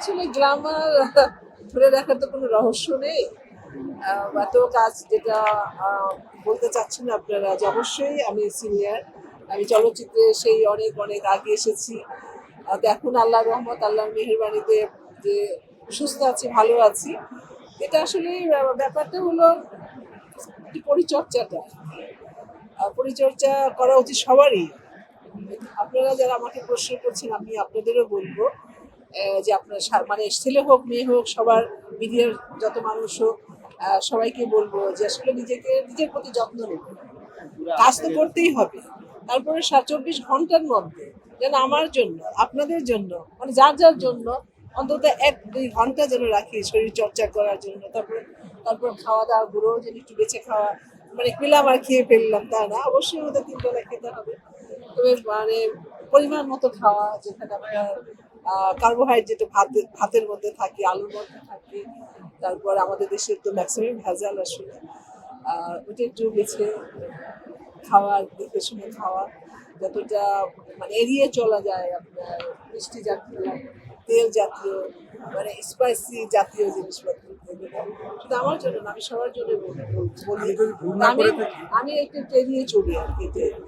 আসলে গ্ল্যামার ধরে রাখার তো কোনো রহস্য নেই। এত কাজ যেটা বলতে চাচ্ছেন আপনারা যে অবশ্যই আমি সিনিয়র। আমি চলচ্চিত্রে সেই অনেক অনেক আগে এসেছি। তো এখন আল্লাহর রহমত, আল্লাহর মেহেরবানিতে যে সুস্থ আছি, ভালো আছি। এটা আসলে ব্যাপারটা হলো একটু পরিচর্যাটা। পরিচর্যা করা উচিত সবারই। আপনারা যারা আমাকে প্রশ্ন করছেন আমি আপনাদেরও বলবো যে আপনার মানে ছেলে হোক মেয়ে হোক সবার মিডিয়ার যত মানুষ হোক সবাইকে বলবো যে আসলে নিজের প্রতি যত্ন নেবেন। কাজ তো করতেই হবে। তারপরে 24 ঘন্টার মধ্যে যেন আমার জন্য, আপনাদের জন্য, মানে যার যার জন্য অন্তত 1-2 ঘন্টা যেন রাখি শরীর চর্চা করার জন্য। তারপর খাওয়া দাওয়া গুলো যেন একটু বেঁচে খাওয়া, মানে পেলাম আর খেয়ে ফেললাম তা না, অবশ্যই আমাদের 3 বেলা খেতে হবে। তবে মানে পরিমাণ মতো খাওয়া, যেখানে আপনার কার্বোহাইড্রেট ভাতের মধ্যে থাকে, আলুর মধ্যে থাকে। তারপর আমাদের দেশে তো ম্যাক্সিমাম ভেজাল আসলে। ওটা একটু বেছে খাওয়ার, দেখে শুনে খাওয়া, যতটা মানে এড়িয়ে চলা যায় আপনার মিষ্টি জাতীয়, তেল জাতীয়, মানে স্পাইসি জাতীয় জিনিসপত্র। শুধু আমার জন্য না, আমি সবার জন্য বলি। আমি যদি ভুল না আমি করে থাকি আমি একটু এড়িয়ে চলি আর কি।